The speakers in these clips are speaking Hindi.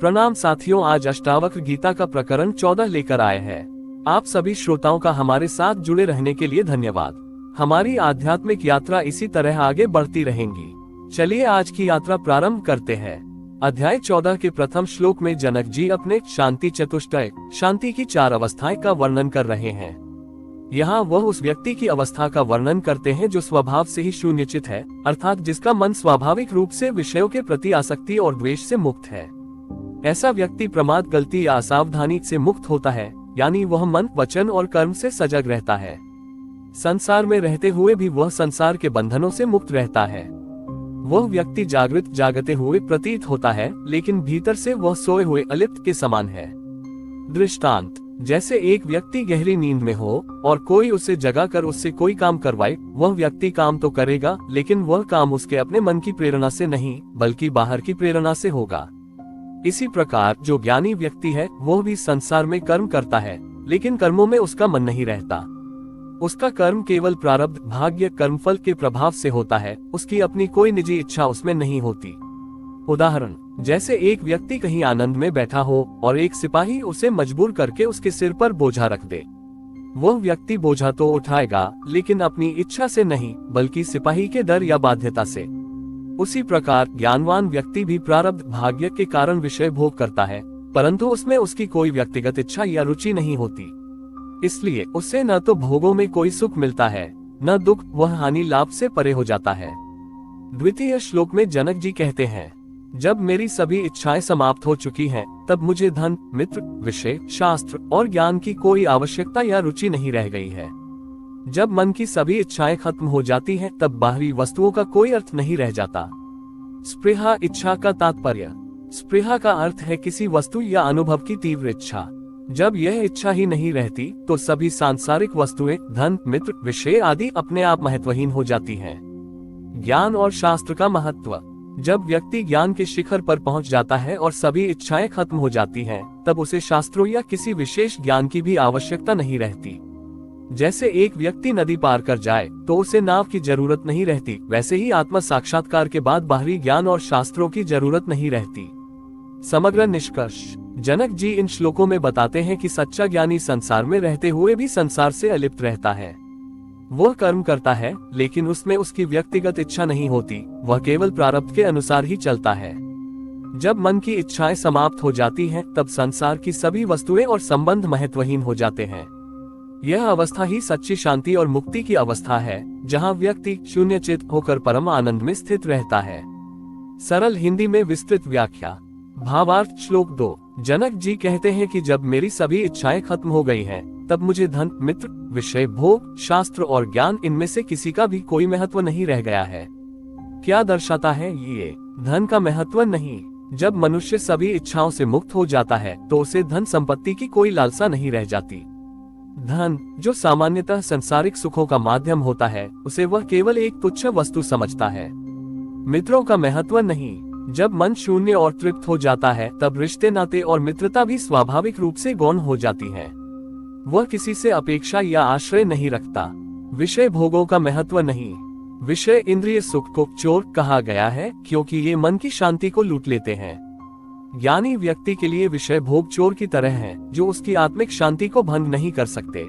प्रणाम साथियों, आज अष्टावक्र गीता का प्रकरण 14 लेकर आए हैं। आप सभी श्रोताओं का हमारे साथ जुड़े रहने के लिए धन्यवाद। हमारी आध्यात्मिक यात्रा इसी तरह आगे बढ़ती रहेंगी। चलिए आज की यात्रा प्रारंभ करते हैं। अध्याय 14 के प्रथम श्लोक में जनक जी अपने शांति चतुष्टय, शांति की 4 अवस्थाएं का वर्णन कर रहे हैं। यहाँ वह उस व्यक्ति की अवस्था का वर्णन करते हैं जो स्वभाव से ही शून्यचित है, अर्थात जिसका मन स्वाभाविक रूप से विषयों के प्रति आसक्ति और द्वेष से मुक्त है। ऐसा व्यक्ति प्रमाद, गलती या असावधानी से मुक्त होता है, यानी वह मन, वचन और कर्म से सजग रहता है। संसार में रहते हुए भी वह संसार के बंधनों से मुक्त रहता है। वह व्यक्ति जागृत जागते हुए प्रतीत होता है, लेकिन भीतर से वह सोए हुए अलिप्त के समान है। दृष्टांत, जैसे एक व्यक्ति गहरी नींद में हो और कोई उसे जगाकर उससे कोई काम करवाए, वह व्यक्ति काम तो करेगा, लेकिन वह काम उसके अपने मन की प्रेरणा से नहीं बल्कि बाहर की प्रेरणा से होगा। इसी प्रकार जो ज्ञानी व्यक्ति है वह भी संसार में कर्म करता है, लेकिन कर्मों में उसका मन नहीं रहता। उसका कर्म केवल प्रारब्ध, भाग्य, कर्मफल के प्रभाव से होता है। उसकी अपनी कोई निजी इच्छा उसमें नहीं होती। उदाहरण, जैसे एक व्यक्ति कहीं आनंद में बैठा हो और एक सिपाही उसे मजबूर करके उसके सिर पर बोझा रख दे। वह व्यक्ति बोझा तो उठाएगा, लेकिन अपनी इच्छा से नहीं बल्कि सिपाही के डर या बाध्यता से। उसी प्रकार ज्ञानवान व्यक्ति भी प्रारब्ध, भाग्य के कारण विषय भोग करता है, परंतु उसमें उसकी कोई व्यक्तिगत इच्छा या रुचि नहीं होती। इसलिए उससे न तो भोगों में कोई सुख मिलता है, न दुख। वह हानि लाभ से परे हो जाता है। द्वितीय श्लोक में जनक जी कहते हैं, जब मेरी सभी इच्छाएं समाप्त हो चुकी हैं, तब मुझे धन, मित्र, विषय, शास्त्र और ज्ञान की कोई आवश्यकता या रुचि नहीं रह गई है। जब मन की सभी इच्छाएं खत्म हो जाती हैं, तब बाहरी वस्तुओं का कोई अर्थ नहीं रह जाता। स्पृहा, इच्छा का तात्पर्य। स्पृहा का अर्थ है किसी वस्तु या अनुभव की तीव्र इच्छा। जब यह इच्छा ही नहीं रहती तो सभी सांसारिक वस्तुएं, धन, मित्र, विषय आदि अपने आप महत्वहीन हो जाती हैं। ज्ञान और शास्त्र का महत्व। जब व्यक्ति ज्ञान के शिखर पर पहुंच जाता है और सभी इच्छाएं खत्म हो जाती हैं, तब उसे शास्त्रों या किसी विशेष ज्ञान की भी आवश्यकता नहीं रहती। जैसे एक व्यक्ति नदी पार कर जाए तो उसे नाव की जरूरत नहीं रहती, वैसे ही आत्म साक्षात्कार के बाद बाहरी ज्ञान और शास्त्रों की जरूरत नहीं रहती। समग्र निष्कर्ष, जनक जी इन श्लोकों में बताते हैं कि सच्चा ज्ञानी संसार में रहते हुए भी संसार से अलिप्त रहता है। वह कर्म करता है, लेकिन उसमें उसकी व्यक्तिगत इच्छा नहीं होती। वह केवल प्रारब्ध के अनुसार ही चलता है। जब मन की इच्छाएं समाप्त हो जाती हैं, तब संसार की सभी वस्तुएं और संबंध महत्वहीन हो जाते हैं। यह अवस्था ही सच्ची शांति और मुक्ति की अवस्था है, जहां व्यक्ति शून्यचित होकर परम आनंद में स्थित रहता है। सरल हिंदी में विस्तृत व्याख्या। भावार्थ। श्लोक 2, जनक जी कहते हैं कि जब मेरी सभी इच्छाएं खत्म हो गई हैं, तब मुझे धन, मित्र, विषय, भोग, शास्त्र और ज्ञान, इनमें से किसी का भी कोई महत्व नहीं रह गया है। क्या दर्शाता है ये? धन का महत्व नहीं। जब मनुष्य सभी इच्छाओं से मुक्त हो जाता है तो उसे धन संपत्ति की कोई लालसा नहीं रह जाती। धन, जो सामान्यतः सांसारिक सुखों का माध्यम होता है, उसे वह केवल एक तुच्छ वस्तु समझता है। मित्रों का महत्व नहीं। जब मन शून्य और तृप्त हो जाता है, तब रिश्ते, नाते और मित्रता भी स्वाभाविक रूप से गौण हो जाती है। वह किसी से अपेक्षा या आश्रय नहीं रखता। विषय भोगों का महत्व नहीं। विषय इंद्रिय सुख को चोर कहा गया है, क्योंकि ये मन की शांति को लूट लेते हैं। ज्ञानी व्यक्ति के लिए विषय भोग चोर की तरह हैं, जो उसकी आत्मिक शांति को भंग नहीं कर सकते।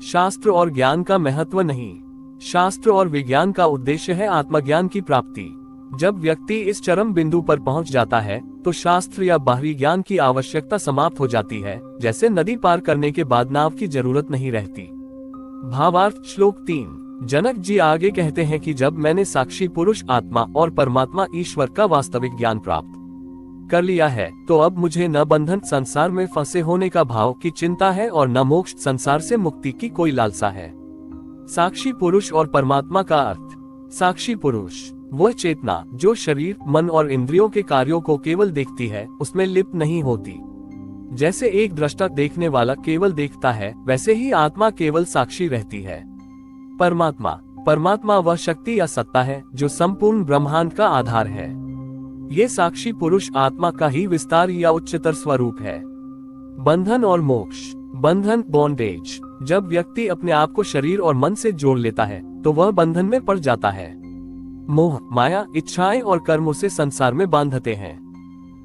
शास्त्र और ज्ञान का महत्व नहीं। शास्त्र और विज्ञान का उद्देश्य है आत्मज्ञान की प्राप्ति। जब व्यक्ति इस चरम बिंदु पर पहुंच जाता है तो शास्त्र या बाहरी ज्ञान की आवश्यकता समाप्त हो जाती है। जैसे नदी पार करने के बाद नाव की जरूरत नहीं रहती। भावार्थ। श्लोक 3, जनक जी आगे कहते हैं कि जब मैंने साक्षी पुरुष, आत्मा और परमात्मा ईश्वर का वास्तविक ज्ञान प्राप्त कर लिया है, तो अब मुझे न बंधन, संसार में फंसे होने का भाव की चिंता है और न मोक्ष, संसार से मुक्ति की कोई लालसा है। साक्षी पुरुष और परमात्मा का अर्थ। साक्षी पुरुष वह चेतना जो शरीर, मन और इंद्रियों के कार्यों को केवल देखती है, उसमें लिप्त नहीं होती। जैसे एक दृष्टा देखने वाला केवल देखता है, वैसे ही आत्मा केवल साक्षी रहती है। परमात्मा। परमात्मा वह शक्ति या सत्ता है जो संपूर्ण ब्रह्मांड का आधार है। ये साक्षी पुरुष आत्मा का ही विस्तार या उच्चतर स्वरूप है। बंधन और मोक्ष। बंधन, बॉन्डेज। जब व्यक्ति अपने आप को शरीर और मन से जोड़ लेता है तो वह बंधन में पड़ जाता है। मोह, माया, इच्छाएं और कर्म उसे संसार में बांधते हैं।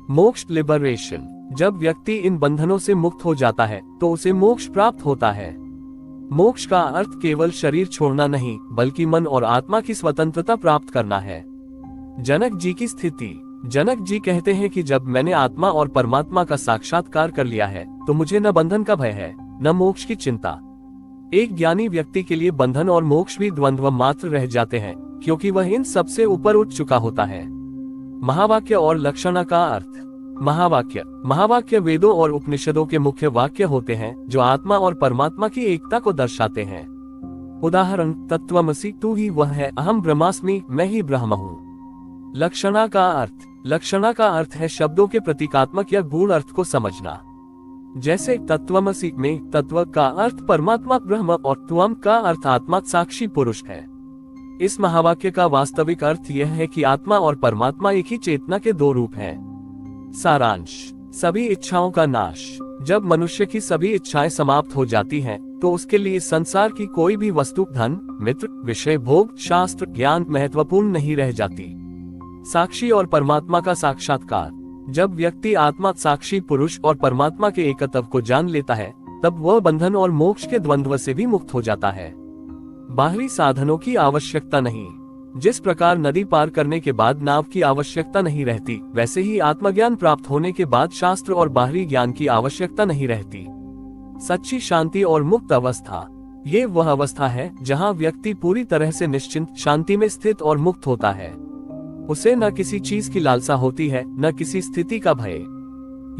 मोक्ष लिबरेशन, जब व्यक्ति इन बंधनों से मुक्त हो जाता है तो उसे मोक्ष प्राप्त होता है। मोक्ष का अर्थ केवल शरीर छोड़ना नहीं, बल्कि मन और आत्मा की स्वतंत्रता प्राप्त करना है। जनक जी की स्थिति। जनक जी कहते हैं कि जब मैंने आत्मा और परमात्मा का साक्षात्कार कर लिया है तो मुझे न बंधन का भय है, न मोक्ष की चिंता। एक ज्ञानी व्यक्ति के लिए बंधन और मोक्ष भी द्वंद्व मात्र रह जाते हैं, क्योंकि वह इन सबसे ऊपर उठ चुका होता है। महावाक्य और लक्षणा का अर्थ। महावाक्य वेदों और उपनिषदों के मुख्य वाक्य होते हैं जो आत्मा और परमात्मा की एकता को दर्शाते हैं। उदाहरण, तत्त्वमसि तू ही वह है, अहम ब्रह्मास्मि मैं ही ब्रह्म हूँ। लक्षणा का अर्थ है शब्दों के प्रतीकात्मक या गूढ़ अर्थ को समझना। जैसे तत्त्वमसि में तत्व का अर्थ परमात्मा ब्रह्म और त्वम का अर्थ आत्मा साक्षी पुरुष है। इस महावाक्य का वास्तविक अर्थ यह है कि आत्मा और परमात्मा एक ही चेतना के दो रूप हैं। सारांश, सभी इच्छाओं का नाश। जब मनुष्य की सभी इच्छाएं समाप्त हो जाती हैं, तो उसके लिए संसार की कोई भी वस्तु, धन, मित्र, विषय, भोग, शास्त्र, ज्ञान महत्वपूर्ण नहीं रह जाती। साक्षी और परमात्मा का साक्षात्कार। जब व्यक्ति आत्मा, साक्षी पुरुष और परमात्मा के एकत्व को जान लेता है, तब वह बंधन और मोक्ष के द्वंद्व से भी मुक्त हो जाता है। बाहरी साधनों की आवश्यकता नहीं। जिस प्रकार नदी पार करने के बाद नाव की आवश्यकता नहीं रहती, वैसे ही आत्मज्ञान प्राप्त होने के बाद शास्त्र और बाहरी ज्ञान की आवश्यकता नहीं रहती। सच्ची शांति और मुक्त अवस्था। ये वह अवस्था है जहाँ व्यक्ति पूरी तरह से निश्चिंत, शांति में स्थित और मुक्त होता है। उसे न किसी चीज की लालसा होती है, न किसी स्थिति का भय।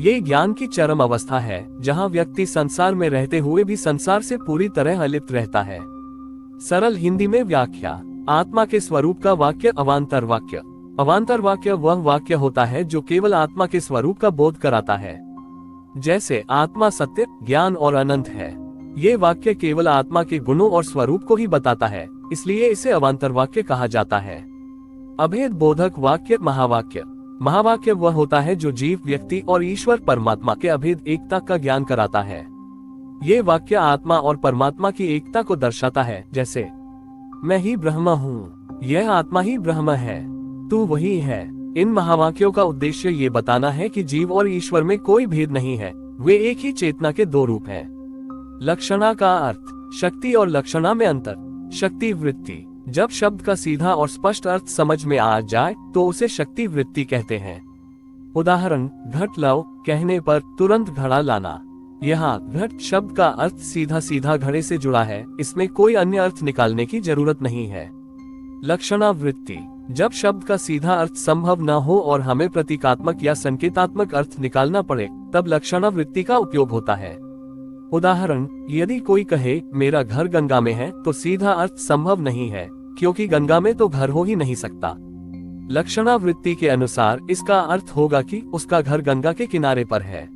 ये ज्ञान की चरम अवस्था है जहाँ व्यक्ति संसार में रहते हुए भी संसार से पूरी तरह अलिप्त रहता है। सरल हिंदी में व्याख्या। आत्मा के स्वरूप का वाक्य अवान्तर वाक्य। अवान्तर वाक्य वह वाक्य होता है जो केवल आत्मा के स्वरूप का बोध कराता है। जैसे आत्मा सत्य, ज्ञान और अनंत है। ये वाक्य केवल आत्मा के गुणों और स्वरूप को ही बताता है, इसलिए इसे अवान्तर वाक्य कहा जाता है। अभेद बोधक वाक्य महावाक्य। महावाक्य वह होता है जो जीव, व्यक्ति और ईश्वर परमात्मा के अभेद एकता का ज्ञान कराता है। ये वाक्य आत्मा और परमात्मा की एकता को दर्शाता है, जैसे मैं ही ब्रह्म हूँ, यह आत्मा ही ब्रह्म है, तू वही है। इन महावाक्यों का उद्देश्य ये बताना है कि जीव और ईश्वर में कोई भेद नहीं है, वे एक ही चेतना के दो रूप हैं। लक्षणा का अर्थ। शक्ति और लक्षणा में अंतर। शक्ति वृत्ति। जब शब्द का सीधा और स्पष्ट अर्थ समझ में आ जाए तो उसे शक्ति वृत्ति कहते हैं। उदाहरण, घट लाओ कहने पर तुरंत घड़ा लाना। यहाँ घट शब्द का अर्थ सीधा सीधा घड़े से जुड़ा है, इसमें कोई अन्य अर्थ निकालने की जरूरत नहीं है। लक्षणा वृत्ति। जब शब्द का सीधा अर्थ संभव न हो और हमें प्रतीकात्मक या संकेतात्मक अर्थ निकालना पड़े, तब लक्षणा वृत्ति का उपयोग होता है। उदाहरण, यदि कोई कहे मेरा घर गंगा में है, तो सीधा अर्थ संभव नहीं है, क्योंकि गंगा में तो घर हो ही नहीं सकता। लक्षणा वृत्ति के अनुसार इसका अर्थ होगा कि उसका घर गंगा के किनारे पर है।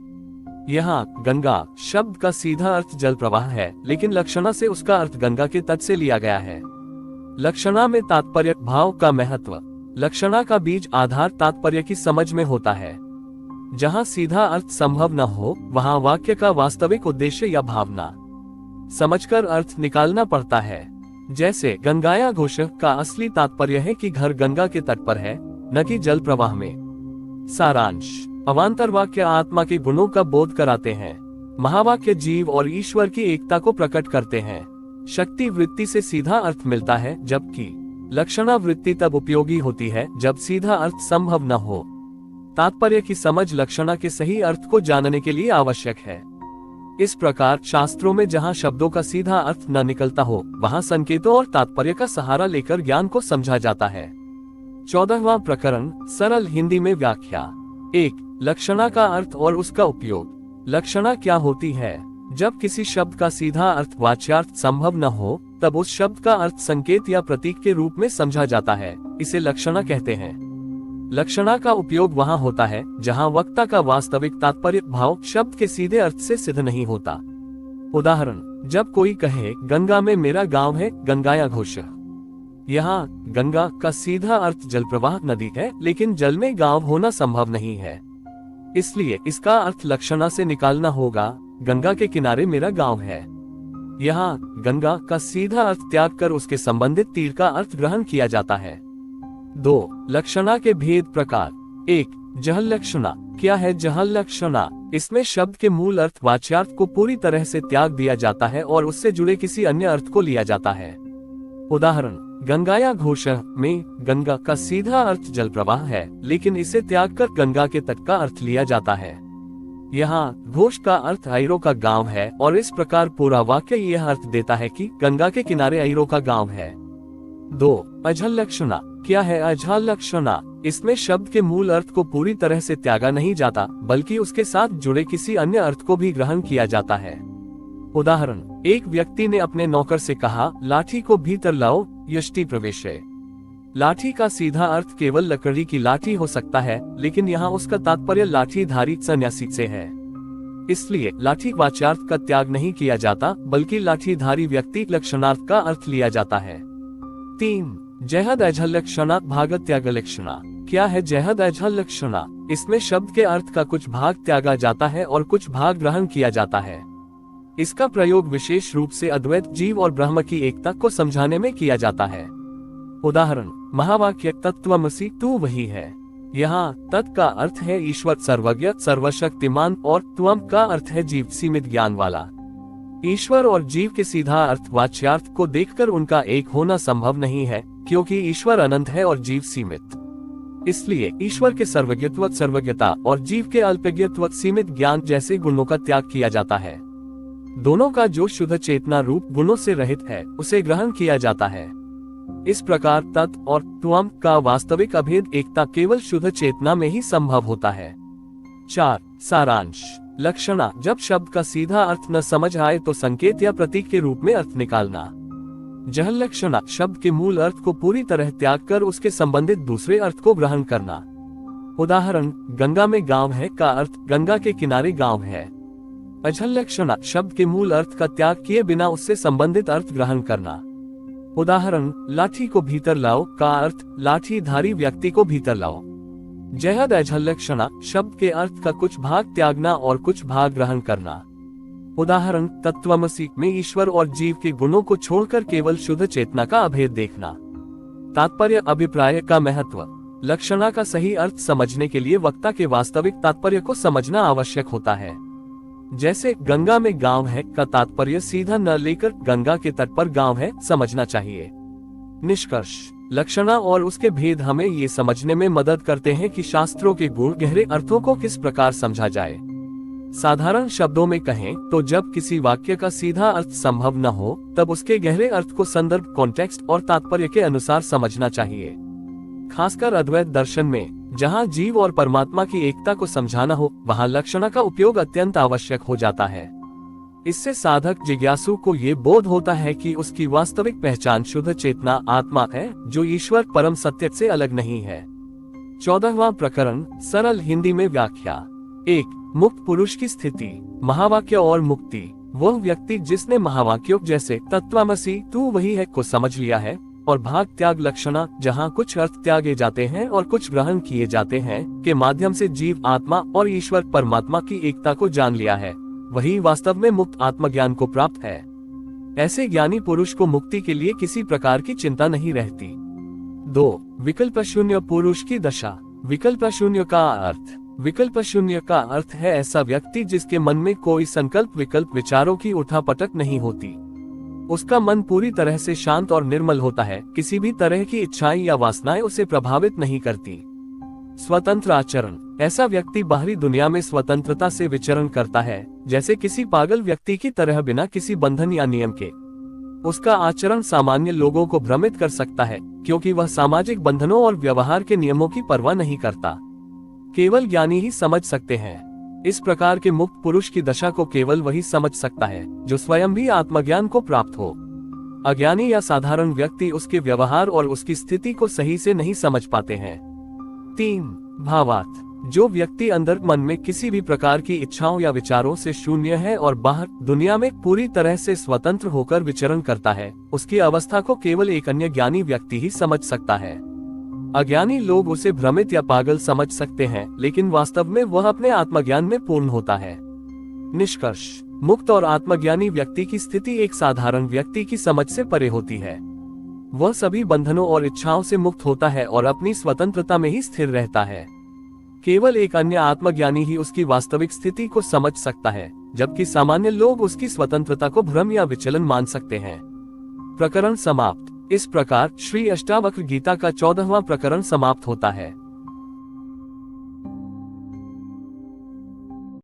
यहाँ गंगा शब्द का सीधा अर्थ जल प्रवाह है, लेकिन लक्षणा से उसका अर्थ गंगा के तट से लिया गया है। लक्षणा में तात्पर्य, भाव का महत्व। लक्षणा का बीज आधार तात्पर्य की समझ में होता है। जहाँ सीधा अर्थ संभव न हो, वहाँ वाक्य का वास्तविक उद्देश्य या भावना समझकर अर्थ निकालना पड़ता है। जैसे गंगाया घोष का असली तात्पर्य है कि घर गंगा के तट पर है, न कि जल प्रवाह में। सारांश। अवान्तर वाक्य आत्मा के गुणों का बोध कराते हैं। महावाक्य जीव और ईश्वर की एकता को प्रकट करते हैं। शक्ति वृत्ति से सीधा अर्थ मिलता है, जबकि लक्षणा वृत्ति तब उपयोगी होती है जब सीधा अर्थ संभव न हो। तात्पर्य की समझ लक्षणा के सही अर्थ को जानने के लिए आवश्यक है। इस प्रकार शास्त्रों में जहाँ शब्दों का सीधा अर्थ न निकलता हो, वहाँ संकेतों और तात्पर्य का सहारा लेकर ज्ञान को समझा जाता है। 14वां प्रकरण, सरल हिंदी में व्याख्या। 1. लक्षणा का अर्थ और उसका उपयोग। लक्षणा क्या होती है? जब किसी शब्द का सीधा अर्थ वाच्यार्थ संभव न हो, तब उस शब्द का अर्थ संकेत या प्रतीक के रूप में समझा जाता है, इसे लक्षणा कहते हैं। लक्षणा का उपयोग वहाँ होता है जहाँ वक्ता का वास्तविक तात्पर्य, भाव शब्द के सीधे अर्थ से सिद्ध नहीं होता। उदाहरण, जब कोई कहे गंगा में मेरा गांव है, गंगाया घोष। यहाँ गंगा का सीधा अर्थ जल प्रवाह नदी है, लेकिन जल में गांव होना संभव नहीं है, इसलिए इसका अर्थ लक्षणा से निकालना होगा, गंगा के किनारे मेरा गांव है। यहाँ गंगा का सीधा अर्थ त्याग कर उसके संबंधित तीर का अर्थ ग्रहण किया जाता है। 2. लक्षणा के भेद प्रकार। 1. जहल्लक्षणा। क्या है जहल्लक्षणा? इसमें शब्द के मूल अर्थ वाच्यार्थ को पूरी तरह से त्याग दिया जाता है और उससे जुड़े किसी अन्य अर्थ को लिया जाता है। उदाहरण, गंगाया घोष में गंगा का सीधा अर्थ जल प्रवाह है, लेकिन इसे त्याग कर गंगा के तट का अर्थ लिया जाता है। यहाँ घोष का अर्थ ऐरो का गांव है और इस प्रकार पूरा वाक्य यह अर्थ देता है कि गंगा के किनारे ऐरो का गांव है। 2. अजहल्लक्षणा। क्या है अजहल्लक्षणा? इसमें शब्द के मूल अर्थ को पूरी तरह से त्यागा नहीं जाता, बल्कि उसके साथ जुड़े किसी अन्य अर्थ को भी ग्रहण किया जाता है। उदाहरण, एक व्यक्ति ने अपने नौकर से कहा, लाठी को भीतर लाओ, यष्टि प्रवेशे। लाठी का सीधा अर्थ केवल लकड़ी की लाठी हो सकता है, लेकिन यहाँ उसका तात्पर्य लाठीधारी सन्यासी से है। इसलिए लाठी वाच्यार्थ का त्याग नहीं किया जाता, बल्कि लाठीधारी व्यक्ति लक्षणार्थ का अर्थ लिया जाता है। 3. जहद अजहल्लक्षणा भाग त्यागलक्षणा। क्या है जहद अजहल्लक्षणा? इसमें शब्द के अर्थ का कुछ भाग त्यागा जाता है और कुछ भाग ग्रहण किया जाता है। इसका प्रयोग विशेष रूप से अद्वैत जीव और ब्रह्म की एकता को समझाने में किया जाता है। उदाहरण, महावाक्य तत्त्वमसि तू वही है। यहाँ तत् का अर्थ है ईश्वर सर्वज्ञ सर्वशक्तिमान और त्वम का अर्थ है जीव सीमित ज्ञान वाला। ईश्वर और जीव के सीधा अर्थ वाच्यार्थ को देखकर उनका एक होना संभव नहीं है, क्योंकि ईश्वर अनंत है और जीव सीमित। इसलिए ईश्वर के सर्वज्ञत्व सर्वज्ञता और जीव के अल्पज्ञत्व सीमित ज्ञान जैसे गुणों का त्याग किया जाता है। दोनों का जो शुद्ध चेतना रूप गुणों से रहित है, उसे ग्रहण किया जाता है। इस प्रकार तत् और त्वम का वास्तविक अभेद एकता केवल शुद्ध चेतना में ही संभव होता है। 4. सारांश। लक्षणा। जब शब्द का सीधा अर्थ न समझ आए तो संकेत या प्रतीक के रूप में अर्थ निकालना। जहल्लक्षणा। शब्द के मूल अर्थ को पूरी तरह त्याग कर उसके संबंधित दूसरे अर्थ को ग्रहण करना। उदाहरण, गंगा में गांव है का अर्थ गंगा के किनारे गांव है। अजहल्लक्षणा। शब्द के मूल अर्थ का त्याग किए बिना उससे संबंधित अर्थ ग्रहण करना। उदाहरण, लाठी को भीतर लाओ का अर्थ लाठीधारी व्यक्ति को भीतर लाओ। जहद अजहल्लक्षणा। शब्द के अर्थ का कुछ भाग त्यागना और कुछ भाग ग्रहण करना। उदाहरण, तत्त्वमसि में ईश्वर और जीव के गुणों को छोड़कर केवल शुद्ध चेतना का अभेद देखना। तात्पर्य अभिप्राय का महत्व। लक्षणा का सही अर्थ समझने के लिए वक्ता के वास्तविक तात्पर्य को समझना आवश्यक होता है। जैसे गंगा में गांव है का तात्पर्य सीधा न लेकर गंगा के तट पर गांव है समझना चाहिए। निष्कर्ष। लक्षणा और उसके भेद हमें ये समझने में मदद करते हैं कि शास्त्रों के गूढ़ गहरे अर्थों को किस प्रकार समझा जाए। साधारण शब्दों में कहें तो जब किसी वाक्य का सीधा अर्थ संभव न हो, तब उसके गहरे अर्थ को संदर्भ, कॉन्टेक्स्ट और तात्पर्य के अनुसार समझना चाहिए। खासकर अद्वैत दर्शन में, जहाँ जीव और परमात्मा की एकता को समझाना हो, वहाँ लक्षणा का उपयोग अत्यंत आवश्यक हो जाता है। इससे साधक जिज्ञासु को ये बोध होता है कि उसकी वास्तविक पहचान शुद्ध चेतना आत्मा है, जो ईश्वर परम सत्य से अलग नहीं है। 14वां प्रकरण, सरल हिंदी में व्याख्या। 1. मुक्त पुरुष की स्थिति। महावाक्य और मुक्ति। वह व्यक्ति जिसने महावाक्यों जैसे तत्त्वमसि तू वही है को समझ लिया है और भाग त्याग लक्षणा, जहाँ कुछ अर्थ त्यागे जाते हैं और कुछ ग्रहण किए जाते हैं, के माध्यम से जीव आत्मा और ईश्वर परमात्मा की एकता को जान लिया है, वही वास्तव में मुक्त आत्मज्ञान को प्राप्त है। ऐसे ज्ञानी पुरुष को मुक्ति के लिए किसी प्रकार की चिंता नहीं रहती। 2. विकल्प शून्य पुरुष की दशा। विकल्प शून्य का अर्थ। विकल्प शून्य का अर्थ है ऐसा व्यक्ति जिसके मन में कोई संकल्प विकल्प विचारों की उठापटक नहीं होती। उसका मन पूरी तरह से शांत और निर्मल होता है, किसी भी तरह की इच्छाएं या वासनाएं उसे प्रभावित नहीं करती। स्वतंत्र आचरण। ऐसा व्यक्ति बाहरी दुनिया में स्वतंत्रता से विचरण करता है, जैसे किसी पागल व्यक्ति की तरह, बिना किसी बंधन या नियम के। उसका आचरण सामान्य लोगों को भ्रमित कर सकता है, क्योंकि वह सामाजिक बंधनों और व्यवहार के नियमों की परवाह नहीं करता। केवल ज्ञानी ही समझ सकते हैं। इस प्रकार के मुक्त पुरुष की दशा को केवल वही समझ सकता है जो स्वयं भी आत्मज्ञान को प्राप्त हो। अज्ञानी या साधारण व्यक्ति उसके व्यवहार और उसकी स्थिति को सही से नहीं समझ पाते हैं। 3. भावार्थ। जो व्यक्ति अंदर मन में किसी भी प्रकार की इच्छाओं या विचारों से शून्य है और बाहर दुनिया में पूरी तरह से स्वतंत्र होकर विचरण करता है, उसकी अवस्था को केवल एक अन्य ज्ञानी व्यक्ति ही समझ सकता है। अज्ञानी लोग उसे भ्रमित या पागल समझ सकते हैं, लेकिन वास्तव में वह अपने आत्मज्ञान में पूर्ण होता है। निष्कर्ष। मुक्त और आत्मज्ञानी व्यक्ति की स्थिति एक साधारण व्यक्ति की समझ से परे होती है। वह सभी बंधनों और इच्छाओं से मुक्त होता है और अपनी स्वतंत्रता में ही स्थिर रहता है। केवल एक अन्य आत्मज्ञानी ही उसकी वास्तविक स्थिति को समझ सकता है, जबकि सामान्य लोग उसकी स्वतंत्रता को भ्रम या विचलन मान सकते हैं। प्रकरण समाप्त। इस प्रकार श्री अष्टावक्र गीता का 14वां प्रकरण समाप्त होता है।